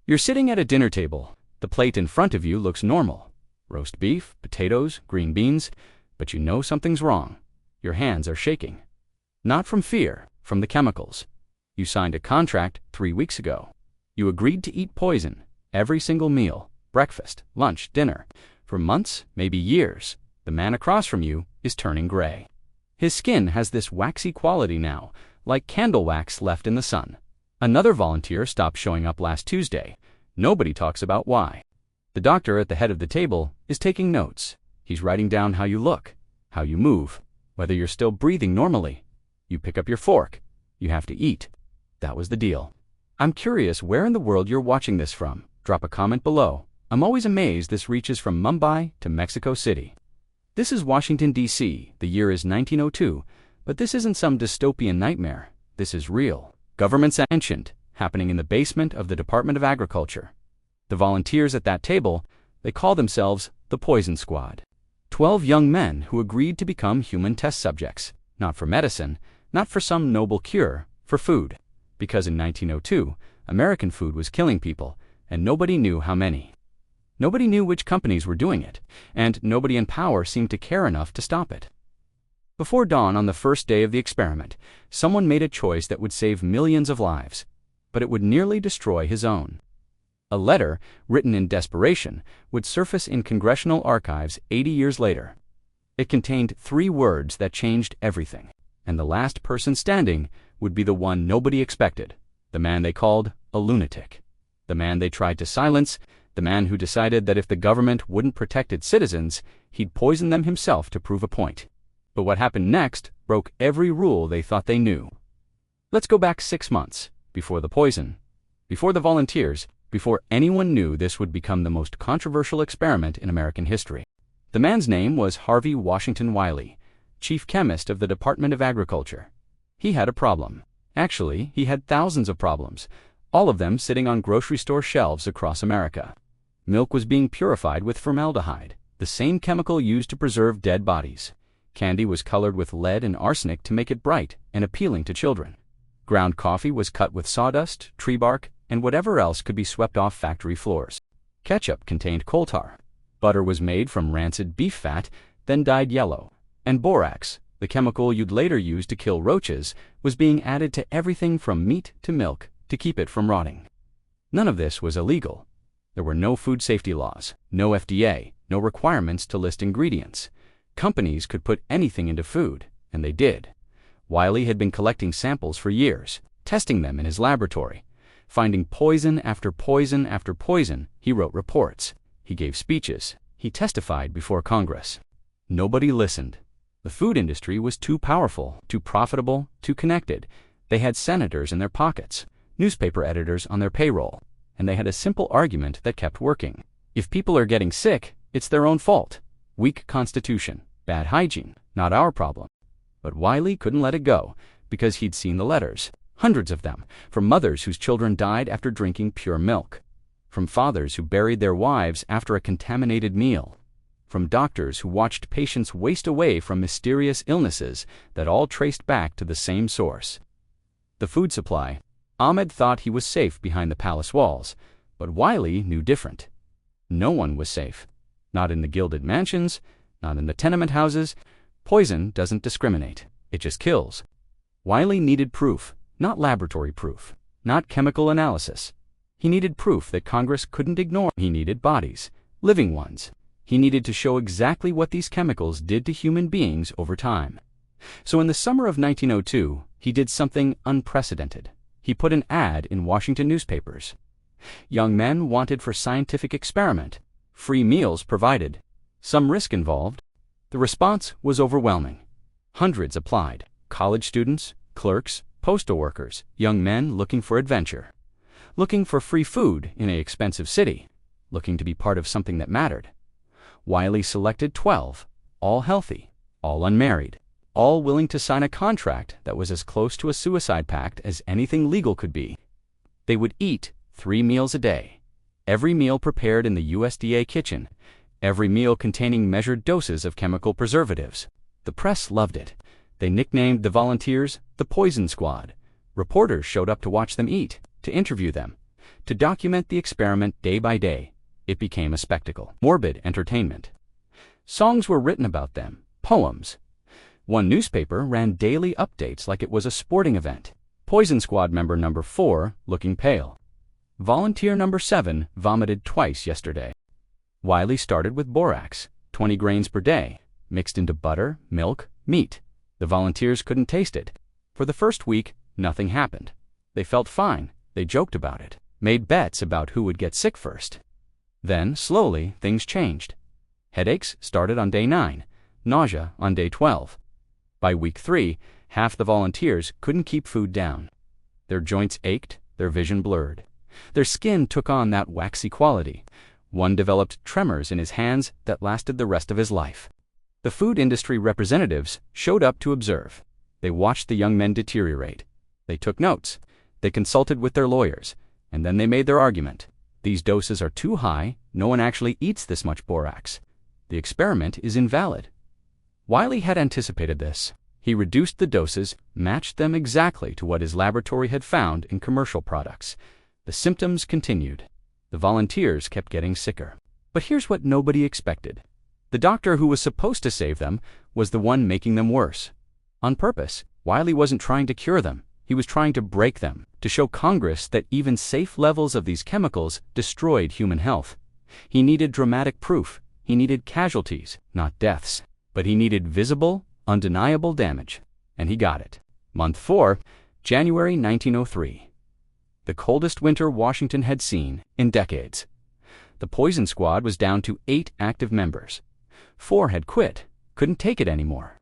You're sitting at a dinner table. The plate in front of you looks normal. Roast beef, potatoes, green beans, but you know something's wrong. Your hands are shaking. Not from fear, from the chemicals. You signed a contract 3 weeks ago. You agreed to eat poison every single meal, breakfast, lunch, dinner. For months, maybe years, the man across from you is turning gray. His skin has this waxy quality now, like candle wax left in the sun. Another volunteer stopped showing up last Tuesday. Nobody talks about why. The doctor at the head of the table is taking notes. He's writing down how you look, how you move, whether you're still breathing normally. You pick up your fork. You have to eat. That was the deal. I'm curious where in the world you're watching this from. Drop a comment below. I'm always amazed this reaches from Mumbai to Mexico City. This is Washington, D.C. The year is 1902, but this isn't some dystopian nightmare. This is real. Government's ancient, happening in the basement of the Department of Agriculture. The volunteers at that table, they call themselves the Poison Squad. 12 young men who agreed to become human test subjects, not for medicine, not for some noble cure, for food. Because in 1902, American food was killing people, and nobody knew how many. Nobody knew which companies were doing it, and nobody in power seemed to care enough to stop it. Before dawn on the first day of the experiment, someone made a choice that would save millions of lives, but it would nearly destroy his own. A letter, written in desperation, would surface in congressional archives 80 years later. It contained 3 words that changed everything, and the last person standing would be the one nobody expected, the man they called a lunatic, the man they tried to silence, the man who decided that if the government wouldn't protect its citizens, he'd poison them himself to prove a point. But what happened next broke every rule they thought they knew. Let's go back 6 months, before the poison, before the volunteers, before anyone knew this would become the most controversial experiment in American history. The man's name was Harvey Washington Wiley, chief chemist of the Department of Agriculture. He had a problem. Actually, he had thousands of problems, all of them sitting on grocery store shelves across America. Milk was being purified with formaldehyde, the same chemical used to preserve dead bodies. Candy was colored with lead and arsenic to make it bright and appealing to children. Ground coffee was cut with sawdust, tree bark, and whatever else could be swept off factory floors. Ketchup contained coal tar. Butter was made from rancid beef fat, then dyed yellow. And borax, the chemical you'd later use to kill roaches, was being added to everything from meat to milk to keep it from rotting. None of this was illegal. There were no food safety laws, no FDA, no requirements to list ingredients. Companies could put anything into food, and they did. Wiley had been collecting samples for years, testing them in his laboratory. Finding poison after poison after poison, he wrote reports. He gave speeches. He testified before Congress. Nobody listened. The food industry was too powerful, too profitable, too connected. They had senators in their pockets, newspaper editors on their payroll, and they had a simple argument that kept working. If people are getting sick, it's their own fault. Weak constitution, bad hygiene, not our problem. But Wiley couldn't let it go, because he'd seen the letters. Hundreds of them, from mothers whose children died after drinking pure milk, from fathers who buried their wives after a contaminated meal, from doctors who watched patients waste away from mysterious illnesses that all traced back to the same source. The food supply. Ahmed thought he was safe behind the palace walls, but Wiley knew different. No one was safe. Not in the gilded mansions, not in the tenement houses. Poison doesn't discriminate. It just kills. Wiley needed proof. Not laboratory proof, not chemical analysis. He needed proof that Congress couldn't ignore. He needed bodies, living ones. He needed to show exactly what these chemicals did to human beings over time. So in the summer of 1902, he did something unprecedented. He put an ad in Washington newspapers. Young men wanted for scientific experiment, free meals provided, some risk involved. The response was overwhelming. Hundreds applied, college students, clerks, postal workers, young men looking for adventure, looking for free food in an expensive city, looking to be part of something that mattered. Wiley selected 12, all healthy, all unmarried, all willing to sign a contract that was as close to a suicide pact as anything legal could be. They would eat 3 meals a day, every meal prepared in the USDA kitchen, every meal containing measured doses of chemical preservatives. The press loved it. They nicknamed the volunteers the Poison Squad. Reporters showed up to watch them eat, to interview them. to document the experiment day by day. It became a spectacle, morbid entertainment. Songs were written about them, poems. One newspaper ran daily updates like it was a sporting event. Poison Squad member number 4 looking pale. Volunteer number 7 vomited twice yesterday. Wiley started with borax, 20 grains per day, mixed into butter, milk, meat. The volunteers couldn't taste it. For the first week, nothing happened. They felt fine. They joked about it, made bets about who would get sick first. Then, slowly, things changed. Headaches started on day 9, nausea on day 12. By week 3, half the volunteers couldn't keep food down. Their joints ached, their vision blurred. Their skin took on that waxy quality. One developed tremors in his hands that lasted the rest of his life. The food industry representatives showed up to observe. They watched the young men deteriorate. They took notes. They consulted with their lawyers, and then they made their argument. These doses are too high. No one actually eats this much borax. The experiment is invalid. Wiley had anticipated this. He reduced the doses, matched them exactly to what his laboratory had found in commercial products. The symptoms continued. The volunteers kept getting sicker. But here's what nobody expected. The doctor who was supposed to save them was the one making them worse. On purpose, Wiley wasn't trying to cure them. He was trying to break them, to show Congress that even safe levels of these chemicals destroyed human health. He needed dramatic proof. He needed casualties, not deaths. But he needed visible, undeniable damage. And he got it. Month 4, January 1903. The coldest winter Washington had seen in decades. The Poison Squad was down to 8 active members. 4 had quit, couldn't take it anymore.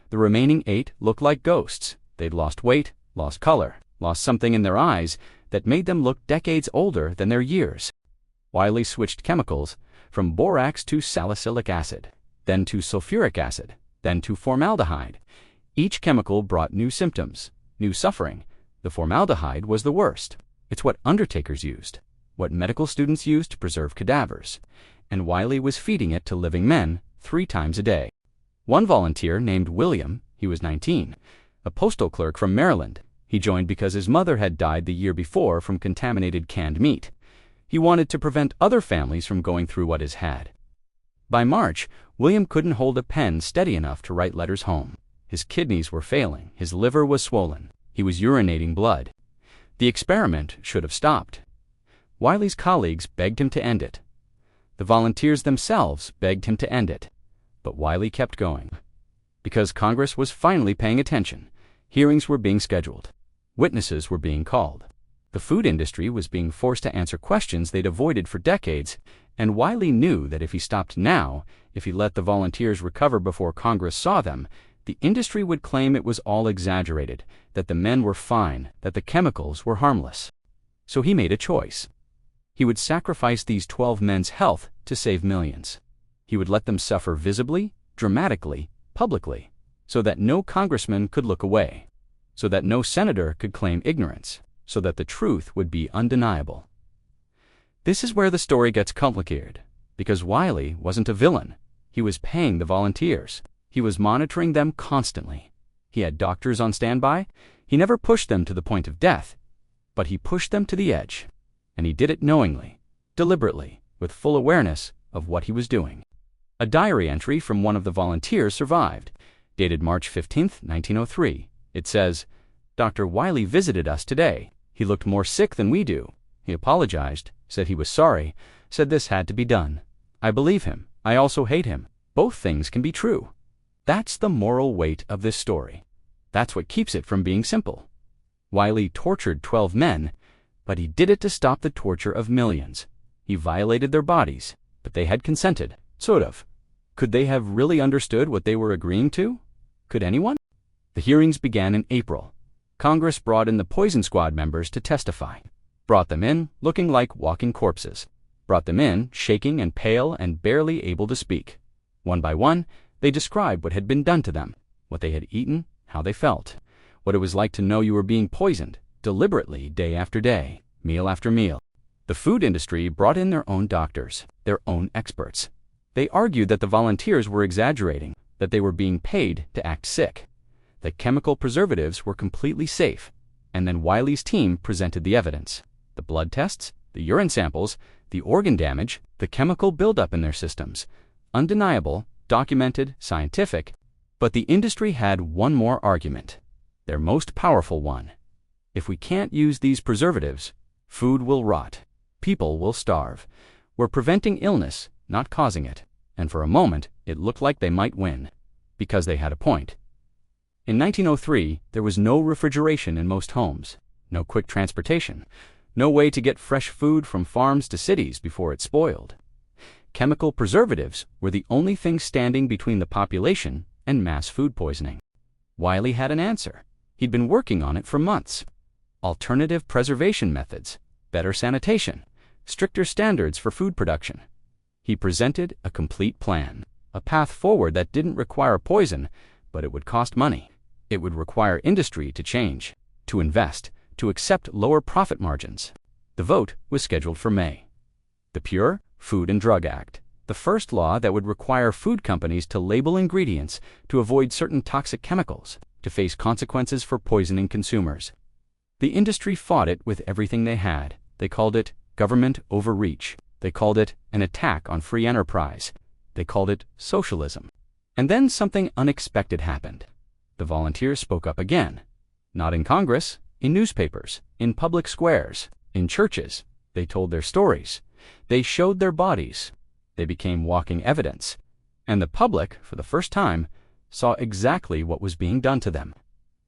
The remaining 8 looked like ghosts. They'd lost weight, lost color, lost something in their eyes that made them look decades older than their years. Wiley switched chemicals from borax to salicylic acid, then to sulfuric acid, then to formaldehyde. Each chemical brought new symptoms, new suffering. The formaldehyde was the worst. It's what undertakers used, what medical students used to preserve cadavers, and Wiley was feeding it to living men 3 times a day. One volunteer named William, he was 19, a postal clerk from Maryland. He joined because his mother had died the year before from contaminated canned meat. He wanted to prevent other families from going through what his had. By March, William couldn't hold a pen steady enough to write letters home. His kidneys were failing, his liver was swollen, he was urinating blood. The experiment should have stopped. Wiley's colleagues begged him to end it. The volunteers themselves begged him to end it. But Wiley kept going. Because Congress was finally paying attention, hearings were being scheduled. Witnesses were being called. The food industry was being forced to answer questions they'd avoided for decades, and Wiley knew that if he stopped now, if he let the volunteers recover before Congress saw them, the industry would claim it was all exaggerated, that the men were fine, that the chemicals were harmless. So he made a choice. He would sacrifice these 12 men's health to save millions. He would let them suffer visibly, dramatically, publicly, so that no congressman could look away, so that no senator could claim ignorance, so that the truth would be undeniable. This is where the story gets complicated, because Wiley wasn't a villain. He was paying the volunteers. He was monitoring them constantly. He had doctors on standby. He never pushed them to the point of death, but he pushed them to the edge. And he did it knowingly, deliberately, with full awareness of what he was doing. A diary entry from one of the volunteers survived, dated March 15, 1903. It says, "Dr. Wiley visited us today. He looked more sick than we do. He apologized, said he was sorry, said this had to be done. I believe him. I also hate him. Both things can be true." That's the moral weight of this story. That's what keeps it from being simple. Wiley tortured 12 men, but he did it to stop the torture of millions. He violated their bodies, but they had consented, sort of. Could they have really understood what they were agreeing to? Could anyone? The hearings began in April. Congress brought in the Poison Squad members to testify. Brought them in looking like walking corpses. Brought them in shaking and pale and barely able to speak. One by one, they described what had been done to them, what they had eaten, how they felt, what it was like to know you were being poisoned, deliberately day after day, meal after meal. The food industry brought in their own doctors, their own experts. They argued that the volunteers were exaggerating, that they were being paid to act sick, that chemical preservatives were completely safe, and then Wiley's team presented the evidence, the blood tests, The urine samples, the organ damage, the chemical buildup in their systems. Undeniable, documented, scientific. But the industry had one more argument, their most powerful one. If we can't use these preservatives, food will rot. People will starve. We're preventing illness, not causing it. And for a moment, it looked like they might win. Because they had a point. In 1903, there was no refrigeration in most homes, no quick transportation, no way to get fresh food from farms to cities before it spoiled. Chemical preservatives were the only thing standing between the population and mass food poisoning. Wiley had an answer. He'd been working on it for months. Alternative preservation methods, better sanitation, stricter standards for food production. He presented a complete plan, a path forward that didn't require poison, but it would cost money. It would require industry to change, to invest, to accept lower profit margins. The vote was scheduled for May. The Pure Food and Drug Act, the first law that would require food companies to label ingredients to avoid certain toxic chemicals, to face consequences for poisoning consumers. The industry fought it with everything they had. They called it government overreach. They called it an attack on free enterprise. They called it socialism. And then something unexpected happened. The volunteers spoke up again. Not in Congress, in newspapers, in public squares, in churches. They told their stories. They showed their bodies. They became walking evidence. And the public, for the first time, saw exactly what was being done to them.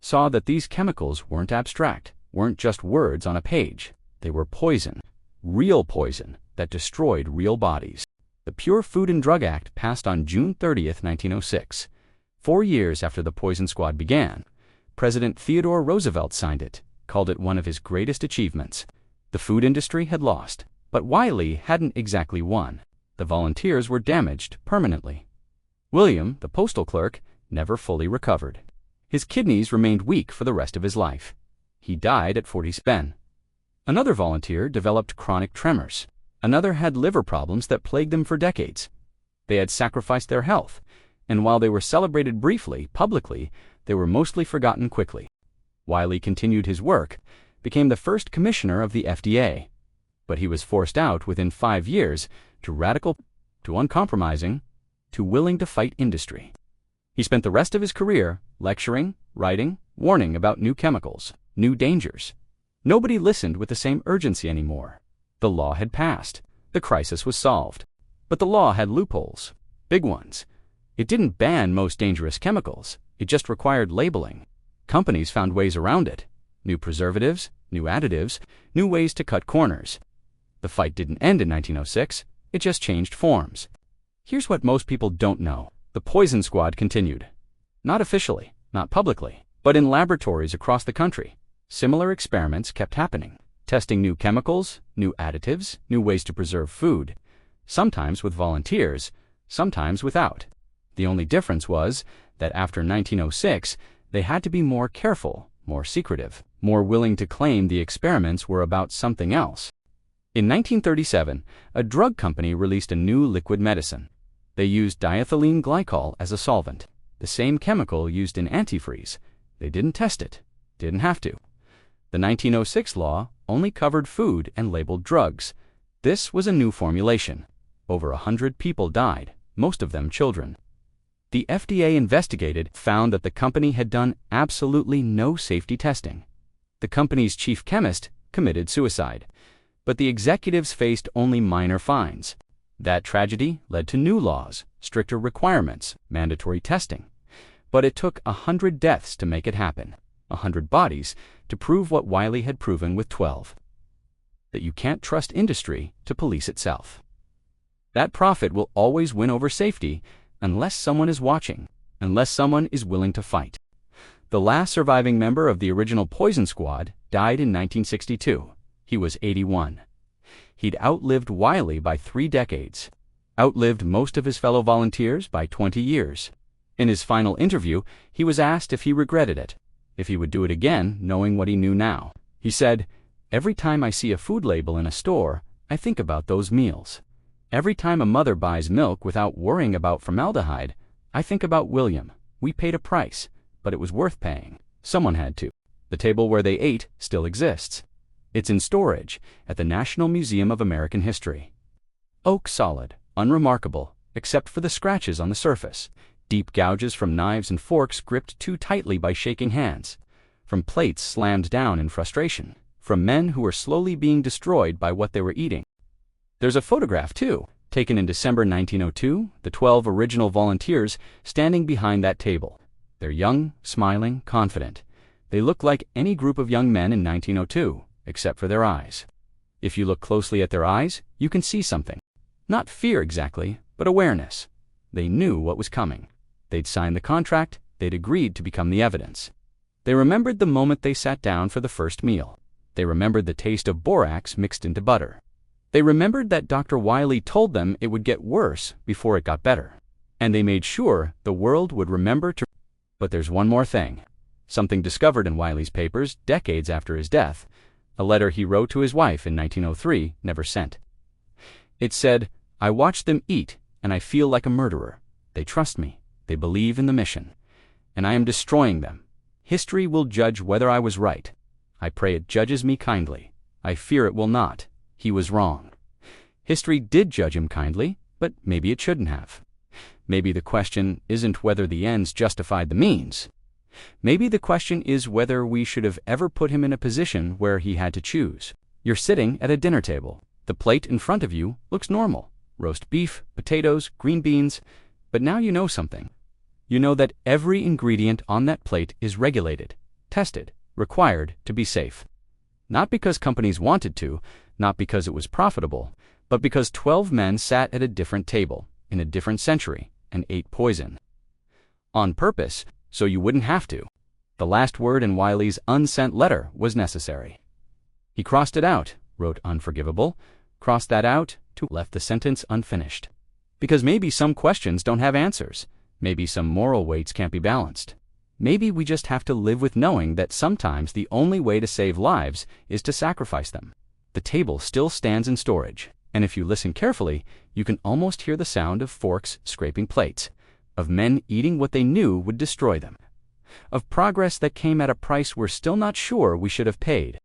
Saw that these chemicals weren't abstract, weren't just words on a page. They were poison, real poison, that destroyed real bodies. The Pure Food and Drug Act passed on June 30th, 1906. 4 years after the Poison Squad began, President Theodore Roosevelt signed it, called it one of his greatest achievements. The food industry had lost, but Wiley hadn't exactly won. The volunteers were damaged permanently. William, the postal clerk, never fully recovered. His kidneys remained weak for the rest of his life. He died at 47. Another volunteer developed chronic tremors. Another had liver problems that plagued them for decades. They had sacrificed their health, and while they were celebrated briefly, publicly, they were mostly forgotten quickly. Wiley continued his work, became the first commissioner of the FDA, but he was forced out within 5 years to radical, to uncompromising, to willing to fight industry. He spent the rest of his career lecturing, writing, warning about new chemicals, new dangers. Nobody listened with the same urgency anymore. The law had passed. The crisis was solved. But the law had loopholes, big ones. It didn't ban most dangerous chemicals. It just required labeling. Companies found ways around it. New preservatives, new additives, new ways to cut corners. The fight didn't end in 1906. It just changed forms. Here's what most people don't know. The Poison Squad continued. Not officially, not publicly, but in laboratories across the country. Similar experiments kept happening, testing new chemicals, new additives, new ways to preserve food, sometimes with volunteers, sometimes without. The only difference was that after 1906, they had to be more careful, more secretive, more willing to claim the experiments were about something else. In 1937, a drug company released a new liquid medicine. They used diethylene glycol as a solvent, the same chemical used in antifreeze. They didn't test it, didn't have to. The 1906 law only covered food and labeled drugs. This was a new formulation. Over 100 people died, most of them children. The FDA investigated, found that the company had done absolutely no safety testing. The company's chief chemist committed suicide, but the executives faced only minor fines. That tragedy led to new laws, stricter requirements, mandatory testing. But it took 100 deaths to make it happen, 100 bodies to prove what Wiley had proven with 12. That you can't trust industry to police itself. That profit will always win over safety unless someone is watching, unless someone is willing to fight. The last surviving member of the original Poison Squad died in 1962. He was 81. He'd outlived Wiley by 3 decades, outlived most of his fellow volunteers by 20 years. In his final interview, he was asked if he regretted it, if he would do it again knowing what he knew now. He said, "Every time I see a food label in a store, I think about those meals. Every time a mother buys milk without worrying about formaldehyde, I think about William. We paid a price, but it was worth paying. Someone had to. The table where they ate still exists." It's in storage at the National Museum of American History. Oak solid, unremarkable, except for the scratches on the surface, deep gouges from knives and forks gripped too tightly by shaking hands, from plates slammed down in frustration, from men who were slowly being destroyed by what they were eating. There's a photograph, too, taken in December 1902, the 12 original volunteers standing behind that table. They're young, smiling, confident. They look like any group of young men in 1902, except for their eyes. If you look closely at their eyes, you can see something. Not fear exactly, but awareness. They knew what was coming. They'd signed the contract, they'd agreed to become the evidence. They remembered the moment they sat down for the first meal. They remembered the taste of borax mixed into butter. They remembered that Dr. Wiley told them it would get worse before it got better. And they made sure the world would remember to... But there's one more thing. Something discovered in Wiley's papers decades after his death, a letter he wrote to his wife in 1903, never sent. It said, "I watch them eat, and I feel like a murderer. They trust me. They believe in the mission. And I am destroying them. History will judge whether I was right. I pray it judges me kindly. I fear it will not. He was wrong." History did judge him kindly, but maybe it shouldn't have. Maybe the question isn't whether the ends justified the means. Maybe the question is whether we should have ever put him in a position where he had to choose. You're sitting at a dinner table. The plate in front of you looks normal. Roast beef, potatoes, green beans. But now you know something. You know that every ingredient on that plate is regulated, tested, required to be safe. Not because companies wanted to, not because it was profitable, but because 12 men sat at a different table, in a different century, and ate poison. On purpose, so you wouldn't have to. The last word in Wiley's unsent letter was necessary. He crossed it out, wrote unforgivable, crossed that out, left the sentence unfinished. Because maybe some questions don't have answers. Maybe some moral weights can't be balanced. Maybe we just have to live with knowing that sometimes the only way to save lives is to sacrifice them. The table still stands in storage, and if you listen carefully, you can almost hear the sound of forks scraping plates, of men eating what they knew would destroy them, of progress that came at a price we're still not sure we should have paid.